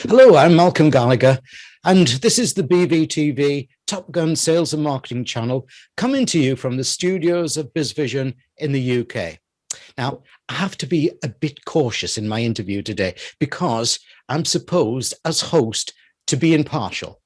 Hello, I'm Malcolm Gallagher, and this is the BVTV Top Gun Sales and Marketing channel coming to you from the studios of BizVision in the UK. Now, I have to be a bit cautious in my interview today because I'm supposed, as host, to be impartial.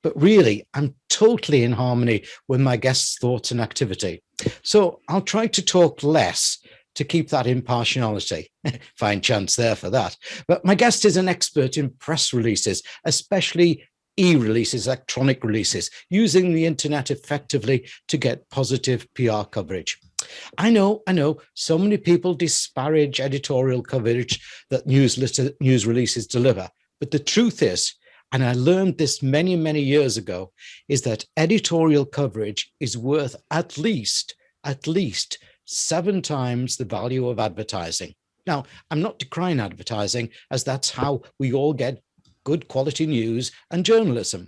But really, I'm totally in harmony with my guest's thoughts and activity. So I'll try to talk less to keep that impartiality. Fine chance there for that. But my guest is an expert in press releases, especially e-releases, electronic releases, using the internet effectively to get positive PR coverage. I know, so many people disparage editorial coverage that news releases deliver. But the truth is, and I learned this many, many years ago, is that editorial coverage is worth at least 7 times the value of advertising. Now, I'm not decrying advertising, as that's how we all get good quality news and journalism.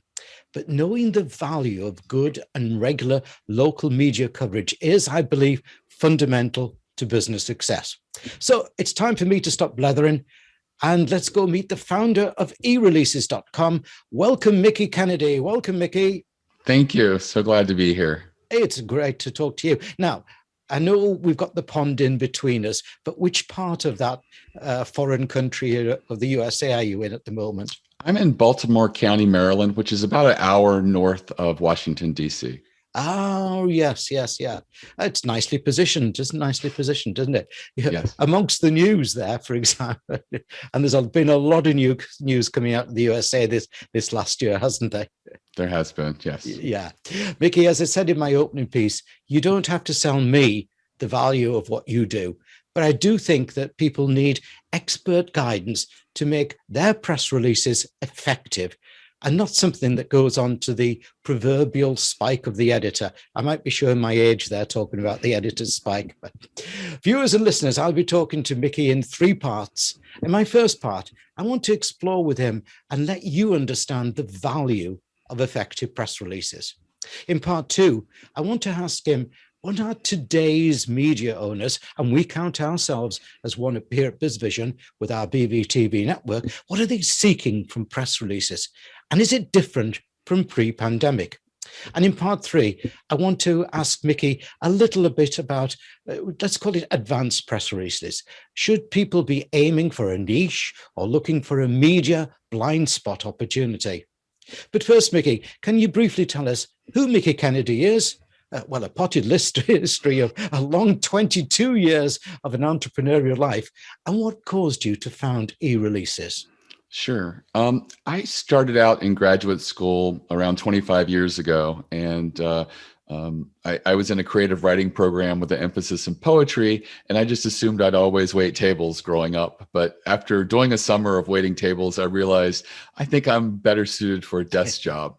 But knowing the value of good and regular local media coverage is, I believe, fundamental to business success. So it's time for me to stop blethering and let's go meet the founder of ereleasescom. Welcome, Mickie Kennedy. Welcome, Mickie. Thank you. So glad to be here. It's great to talk to you. Now, I know we've got the pond in between us, but which part of that foreign country of the USA are you in at the moment? I'm in Baltimore County, Maryland, which is about an hour north of Washington, D.C. Oh, yes. It's nicely positioned, isn't it? Yes. Amongst the news there, for example, and there's been a lot of news coming out of the USA this last year, hasn't there? There has been, yes. Yeah. Mickie, as I said in my opening piece, you don't have to sell me the value of what you do, but I do think that people need expert guidance to make their press releases effective and not something that goes on to the proverbial spike of the editor. I might be showing my age there talking about the editor's spike. But viewers and listeners, I'll be talking to Mickie in 3 parts. In my first part, I want to explore with him and let you understand the value of effective press releases. In part 2, I want to ask him, what are today's media owners, and we count ourselves as one here at BizVision with our BVTV network, what are they seeking from press releases? And is it different from pre-pandemic? And in part 3, I want to ask Mickie a little bit about, let's call it advanced press releases. Should people be aiming for a niche or looking for a media blind spot opportunity? But first, Mickie, can you briefly tell us who Mickie Kennedy is? Well, a potted history of a long 22 years of an entrepreneurial life, and what caused you to found e-releases? Sure. I started out in graduate school around 25 years ago, and I was in a creative writing program with an emphasis in poetry, and I just assumed I'd always wait tables growing up. But after doing a summer of waiting tables, I realized I think I'm better suited for a desk job.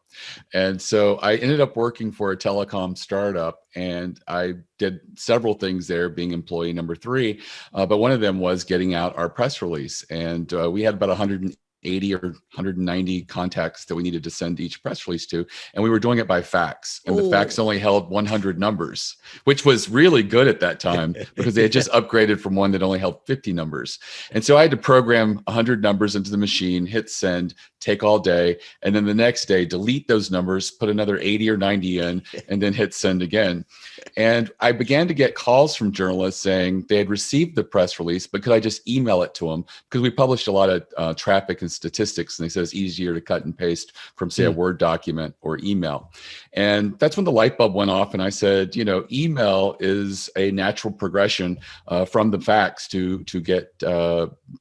And so I ended up working for a telecom startup, and I did several things there, being employee number 3. But one of them was getting out our press release. And we had about 180 or 190 contacts that we needed to send each press release to. And we were doing it by fax. And the fax only held 100 numbers, which was really good at that time because they had just upgraded from one that only held 50 numbers. And so I had to program 100 numbers into the machine, hit send, take all day. And then the next day, delete those numbers, put another 80 or 90 in, and then hit send again. And I began to get calls from journalists saying they had received the press release, but could I just email it to them? Because we published a lot of traffic and statistics, and they said it's easier to cut and paste from, say, a Word document or email. And that's when the light bulb went off, and I said, email is a natural progression from the fax to get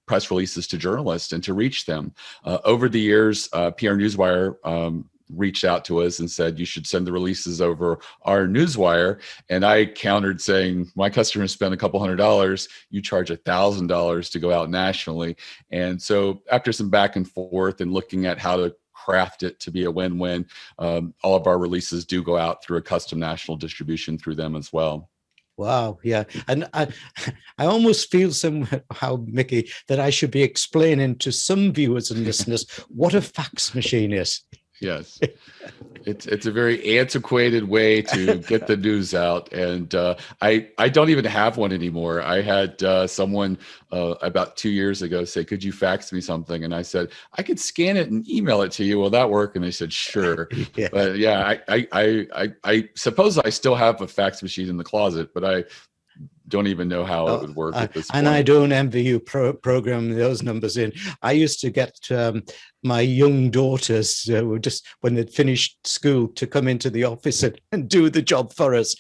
press releases to journalists and to reach them. Over the years, PR Newswire reached out to us and said, you should send the releases over our newswire. And I countered saying, my customers spend a couple $100, you charge $1,000 to go out nationally. And so after some back and forth and looking at how to craft it to be a win-win, all of our releases do go out through a custom national distribution through them as well. Wow, yeah. And I almost feel somehow, Mickie, that I should be explaining to some viewers and listeners what a fax machine is. Yes. It's a very antiquated way to get the news out, and I don't even have one anymore. I had someone about 2 years ago say, "Could you fax me something?" And I said, "I could scan it and email it to you. Will that work?" And they said, "Sure." Yeah. But yeah, I suppose I still have a fax machine in the closet, but I don't even know how it would work at this And I point. don't envy you programming those numbers in. I used to get my young daughters were just when they'd finished school to come into the office and do the job for us,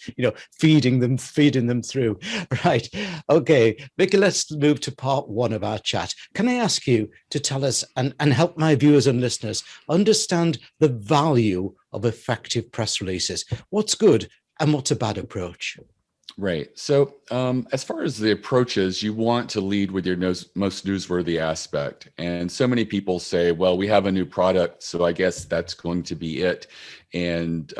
feeding them through. Right. Okay, Mickie, let's move to part one of our chat. Can I ask you to tell us and help my viewers and listeners understand the value of effective press releases? What's good and what's a bad approach? Right. So, as far as the approaches, you want to lead with your most newsworthy aspect. And so many people say, well, we have a new product, so I guess that's going to be it. And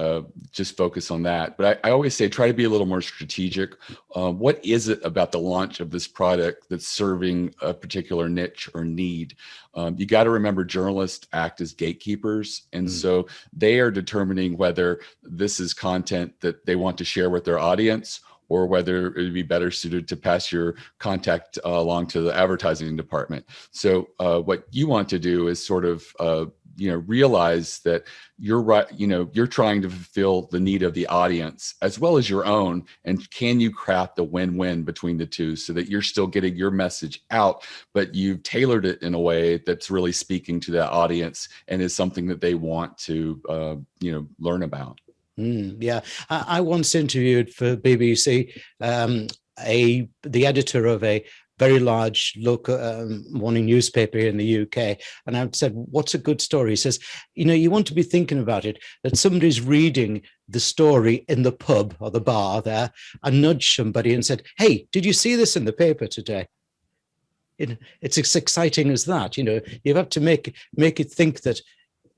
just focus on that. But I always say, try to be a little more strategic. What is it about the launch of this product that's serving a particular niche or need? You got to remember journalists act as gatekeepers. And so they are determining whether this is content that they want to share with their audience, or whether it would be better suited to pass your contact along to the advertising department. So what you want to do is sort of realize that you're right, you're trying to fulfill the need of the audience as well as your own. And can you craft a win-win between the two so that you're still getting your message out, but you've tailored it in a way that's really speaking to that audience and is something that they want to learn about. Yeah, I once interviewed for BBC the editor of a very large local morning newspaper here in the UK, and I said, "What's a good story?" He says, "You want to be thinking about it that somebody's reading the story in the pub or the bar there, and nudge somebody and said, 'Hey, did you see this in the paper today?'" It's as exciting as that. You have to make it think that.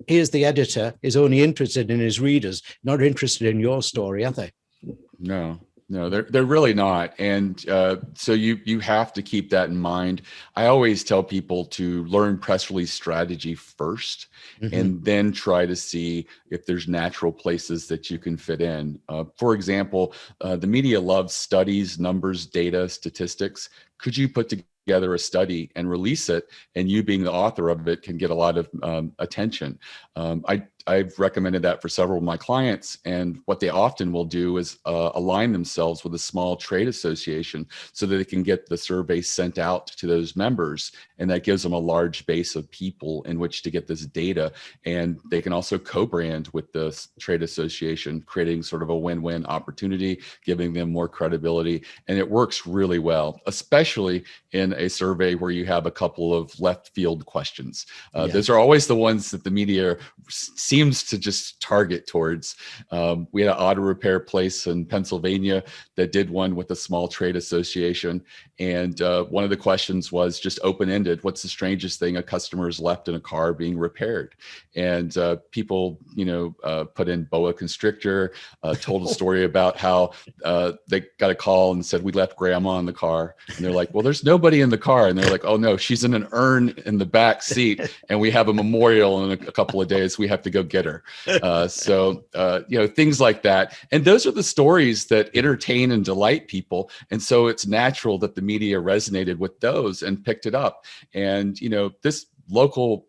Here's the editor is only interested in his readers, not interested in your story, are they? No, they're really not. And so you have to keep that in mind. I always tell people to learn press release strategy first, and then try to see if there's natural places that you can fit in. For example, the media loves studies, numbers, data, statistics. Could you put together a study and release it, and you being the author of it can get a lot of attention? I've recommended that for several of my clients, and what they often will do is align themselves with a small trade association so that they can get the survey sent out to those members, and that gives them a large base of people in which to get this data. And they can also co-brand with the trade association, creating sort of a win-win opportunity, giving them more credibility, and it works really well, especially in a survey where you have a couple of left field questions. Those are always the ones that the media seems to just target towards. We had an auto repair place in Pennsylvania that did one with a small trade association. And one of the questions was just open-ended. What's the strangest thing a customer has left in a car being repaired? And people, put in boa constrictor, told a story about how they got a call and said, "We left grandma in the car." And they're like, "Well, there's nobody in the car." And they're like, "Oh no, she's in an urn in the back seat, and we have a memorial in a couple of days. We have to go get her." So things like that. And those are the stories that entertain and delight people. And so it's natural that the media resonated with those and picked it up. And, this local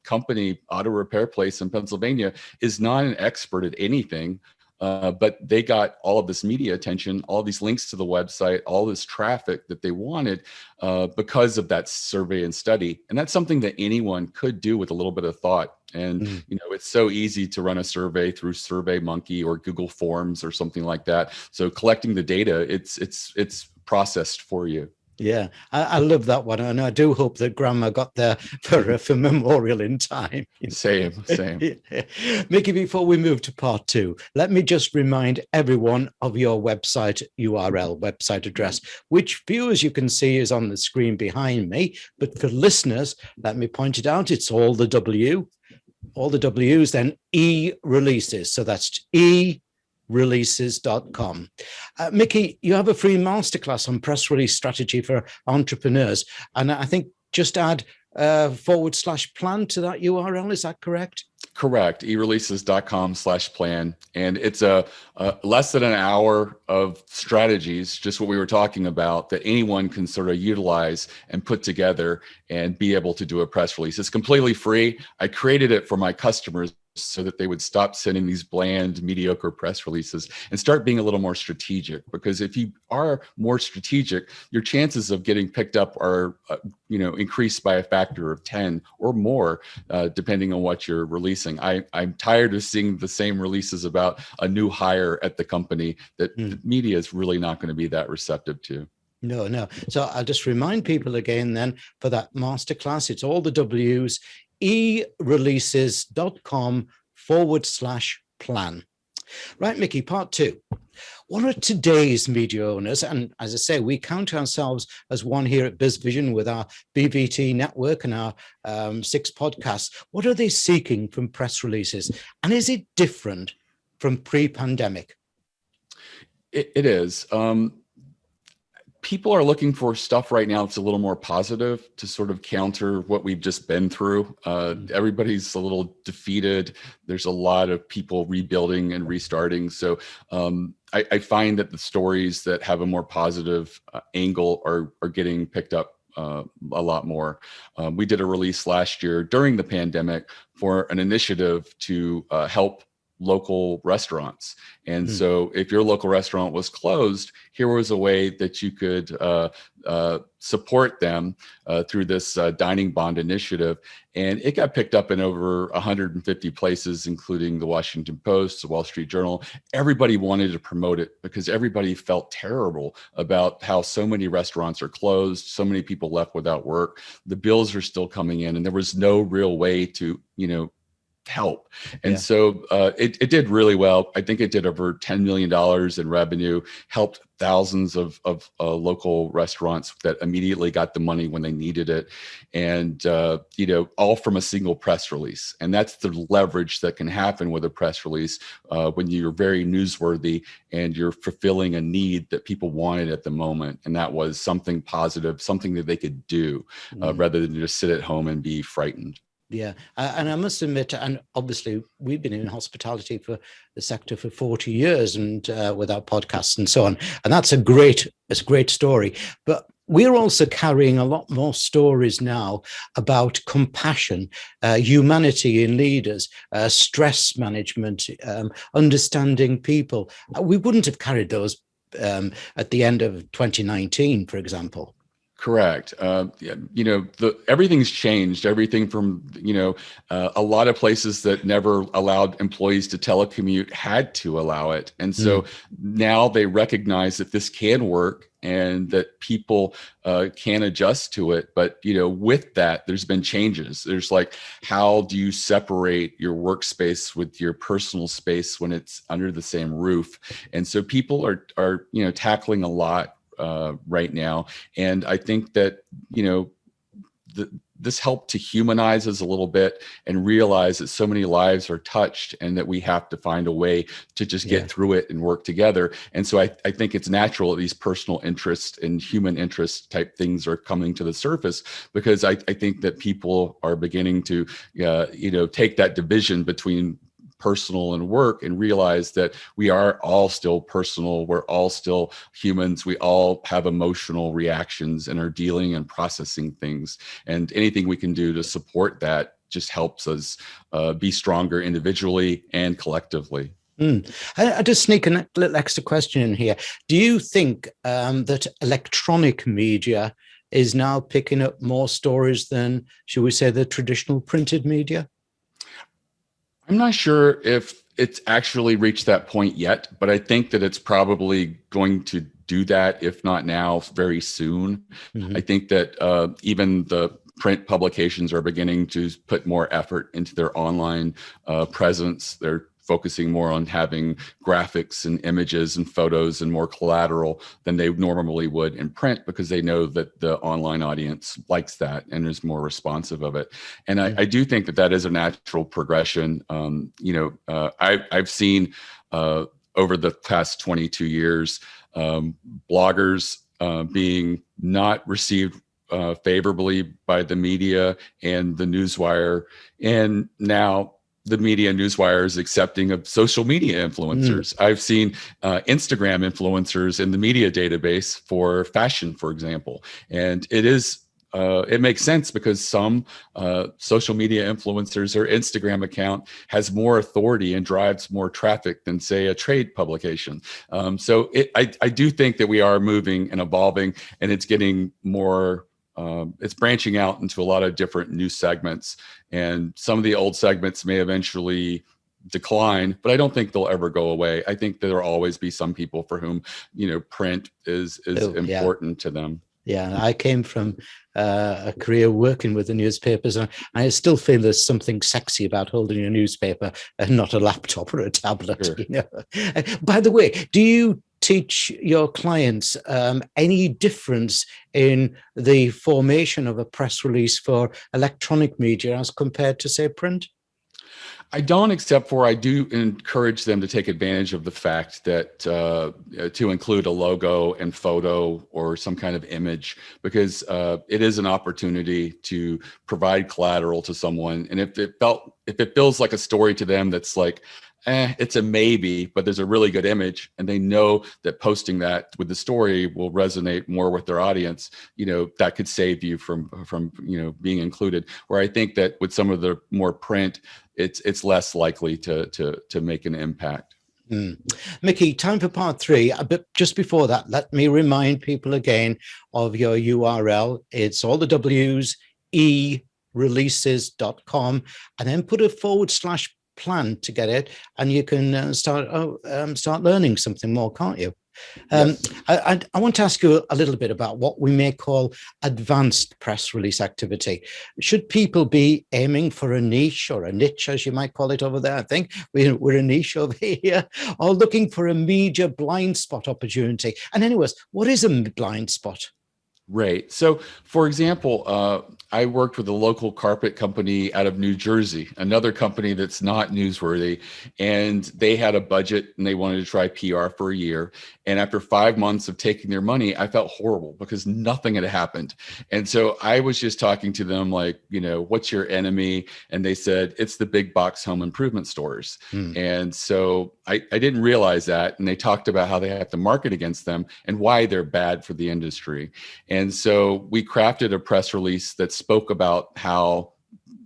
company, auto repair place in Pennsylvania, is not an expert at anything. But they got all of this media attention, all these links to the website, all this traffic that they wanted because of that survey and study. And that's something that anyone could do with a little bit of thought. And it's so easy to run a survey through SurveyMonkey or Google Forms or something like that. So collecting the data, it's processed for you. Yeah, I love that one, and I do hope that Grandma got there for memorial in time. Same. Mickie, before we move to part two, let me just remind everyone of your website URL, website address, which viewers you can see is on the screen behind me. But for listeners, let me point it out. It's all the W's, then e-releases. So that's ereleasescom. Mickie, you have a free masterclass on press release strategy for entrepreneurs. And I think just add /plan to that URL. Is that correct? Correct. ereleases.com/plan. And it's a less than an hour of strategies, just what we were talking about, that anyone can sort of utilize and put together and be able to do a press release. It's completely free. I created it for my customers so that they would stop sending these bland, mediocre press releases and start being a little more strategic. Because if you are more strategic, your chances of getting picked up are, increased by a factor of 10 or more, depending on what you're releasing. I'm tired of seeing the same releases about a new hire at the company that the media is really not going to be that receptive to. No. So I'll just remind people again then for that masterclass, it's all the W's, ereleases.com/plan. Right, Mickie, part 2. What are today's media owners? And as I say, we count ourselves as one here at BizVision with our BVT network and our 6 podcasts. What are they seeking from press releases? And is it different from pre-pandemic? It is. People are looking for stuff right now that's a little more positive to sort of counter what we've just been through. Everybody's a little defeated. There's a lot of people rebuilding and restarting. So I find that the stories that have a more positive angle are getting picked up a lot more. We did a release last year during the pandemic for an initiative to help local restaurants. And so if your local restaurant was closed, here was a way that you could support them through this dining bond initiative. And it got picked up in over 150 places, including the Washington Post, the Wall Street Journal. Everybody wanted to promote it because everybody felt terrible about how so many restaurants are closed, so many people left without work. The bills are still coming in, and there was no real way to, help. And so it did really well. I think it did over $10 million in revenue, helped thousands of local restaurants that immediately got the money when they needed it. And, all from a single press release. And that's the leverage that can happen with a press release when you're very newsworthy and you're fulfilling a need that people wanted at the moment. And that was something positive, something that they could do rather than just sit at home and be frightened. Yeah, and I must admit, and obviously we've been in hospitality for the sector for 40 years and with our podcasts and so on. And it's a great story. But we're also carrying a lot more stories now about compassion, humanity in leaders, stress management, understanding people. We wouldn't have carried those at the end of 2019, for example. Correct. Everything's changed. Everything from, a lot of places that never allowed employees to telecommute had to allow it. And so now they recognize that this can work and that people can adjust to it. But, with that, there's been changes. There's like, how do you separate your workspace with your personal space when it's under the same roof? And so people are tackling a lot right now. And I think that, this helped to humanize us a little bit and realize that so many lives are touched and that we have to find a way to just get through it and work together. And so I think it's natural that these personal interests and human interest type things are coming to the surface, because I think that people are beginning to, take that division between personal and work and realize that we are all still personal. We're all still humans. We all have emotional reactions and are dealing and processing things. And anything we can do to support that just helps us be stronger individually and collectively. I just sneak a little extra question in here. Do you think that electronic media is now picking up more stories than, should we say, the traditional printed media? I'm not sure if it's actually reached that point yet, but I think that it's probably going to do that, if not now, very soon. I think that even the print publications are beginning to put more effort into their online presence. They're focusing more on having graphics and images and photos and more collateral than they normally would in print, because they know that the online audience likes that and is more responsive of it. And I do think that is a natural progression. I've seen over the past 22 years, bloggers being not received favorably by the media and the newswire. And now the media newswire is accepting of social media influencers. I've seen Instagram influencers in the media database for fashion, for example. And it makes sense because some social media influencers or Instagram account has more authority and drives more traffic than, say, a trade publication. So I do think that we are moving and evolving, and it's getting more, it's branching out into a lot of different new segments. And some of the old segments may eventually decline, but I don't think they'll ever go away. I think there will always be some people for whom, print is important to them. Yeah, I came from a career working with the newspapers, and I still feel there's something sexy about holding a newspaper and not a laptop or a tablet. Sure. By the way, do you teach your clients any difference in the formation of a press release for electronic media as compared to, say, print? I don't, except for I do encourage them to take advantage of the fact that to include a logo and photo or some kind of image, because it is an opportunity to provide collateral to someone. And if it feels like a story to them that's like, it's a maybe, but there's a really good image, and they know that posting that with the story will resonate more with their audience, that could save you from being included. Where I think that with some of the more print, it's less likely to make an impact. Mickie, time for part 3. But just before that, let me remind people again of your URL. It's all the W's, ereleasescom, and then put a / plan to get it, and you can start learning something more, can't you? Yes. I want to ask you a little bit about what we may call advanced press release activity. Should people be aiming for a niche, or a niche, as you might call it over there? I think we're a niche over here, or looking for a major blind spot opportunity. And anyways, what is a blind spot? Right. So, for example, I worked with a local carpet company out of New Jersey, another company that's not newsworthy, and they had a budget and they wanted to try PR for a year. And after 5 months of taking their money, I felt horrible because nothing had happened. And so I was just talking to them like, what's your enemy? And they said, it's the big box home improvement stores. And so I didn't realize that. And they talked about how they have to market against them and why they're bad for the industry. And so we crafted a press release that spoke about how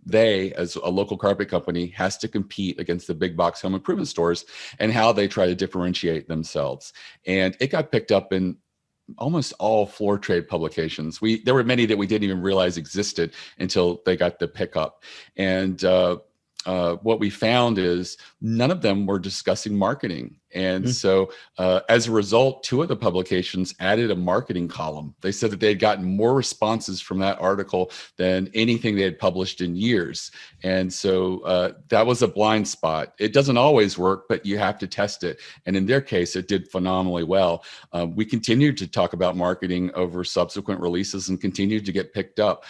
they, as a local carpet company, has to compete against the big box home improvement stores, and how they try to differentiate themselves. And it got picked up in almost all floor trade publications. There were many that we didn't even realize existed until they got the pickup. And what we found is none of them were discussing marketing. And so as a result, 2 of the publications added a marketing column. They said that they had gotten more responses from that article than anything they had published in years. And so that was a blind spot. It doesn't always work, but you have to test it. And in their case, it did phenomenally well. We continued to talk about marketing over subsequent releases and continued to get picked up.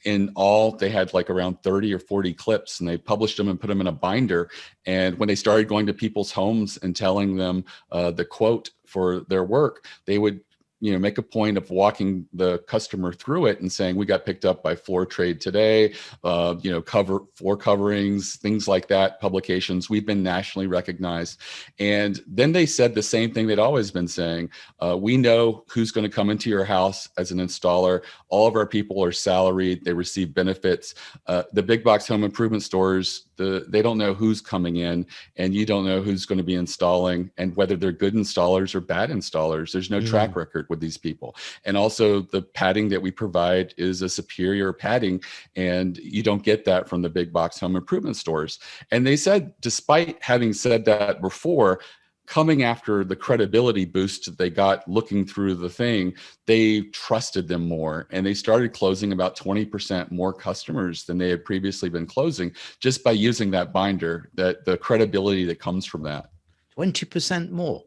In all, they had like around 30 or 40 clips, and they published them and put them in a binder. And when they started going to people's homes and telling them the quote for their work, they would make a point of walking the customer through it and saying, we got picked up by Floor Trade Today, floor coverings, things like that, publications. We've been nationally recognized. And then they said the same thing they'd always been saying. We know who's going to come into your house as an installer. All of our people are salaried. They receive benefits. The big box home improvement stores, they don't know who's coming in, and you don't know who's going to be installing, and whether they're good installers or bad installers. There's no track record with these people. And also the padding that we provide is a superior padding, and you don't get that from the big box home improvement stores. And they said, despite having said that before, coming after the credibility boost they got looking through the thing, they trusted them more, and they started closing about 20% more customers than they had previously been closing, just by using that binder, that the credibility that comes from that. 20% more.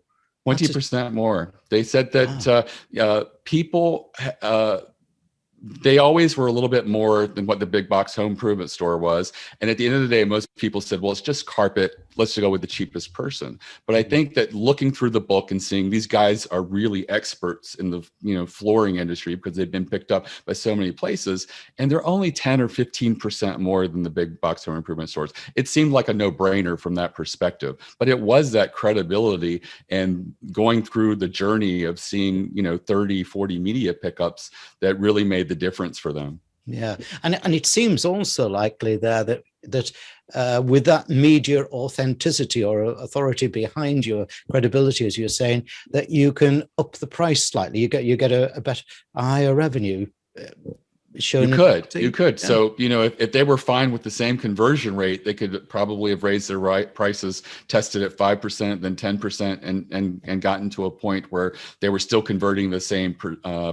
20% more. They said that people they always were a little bit more than what the big box home improvement store was. And at the end of the day, most people said, well, it's just carpet. Let's go with the cheapest person. But I think that looking through the book and seeing these guys are really experts in the flooring industry because they've been picked up by so many places, and they're only 10 or 15% more than the big box home improvement stores. It seemed like a no-brainer from that perspective. But it was that credibility and going through the journey of seeing 30, 40 media pickups that really made the difference for them. Yeah, and it seems also likely there that with that media authenticity or authority behind your credibility, as you're saying, that you can up the price slightly. You get a better, a higher revenue. You could. Yeah. So, if they were fine with the same conversion rate, they could probably have raised their prices, tested at 5%, then 10%, and gotten to a point where they were still converting the same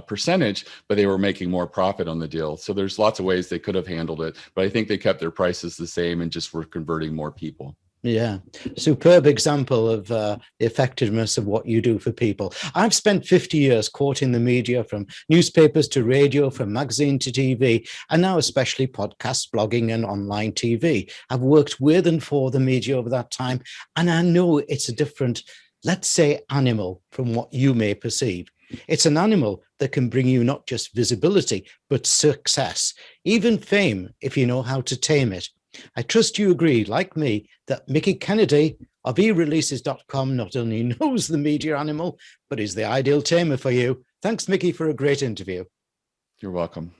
percentage, but they were making more profit on the deal. So there's lots of ways they could have handled it, but I think they kept their prices the same and just were converting more people. Yeah, superb example of the effectiveness of what you do for people. I've spent 50 years courting the media, from newspapers to radio, from magazine to TV, and now especially podcasts, blogging, and online TV. I've worked with and for the media over that time, and I know it's a different, let's say, animal from what you may perceive. It's an animal that can bring you not just visibility, but success, even fame, if you know how to tame it. I trust you agree, like me, that Mickie Kennedy of ereleasescom not only knows the media animal, but is the ideal tamer for you. Thanks, Mickie, for a great interview. You're welcome.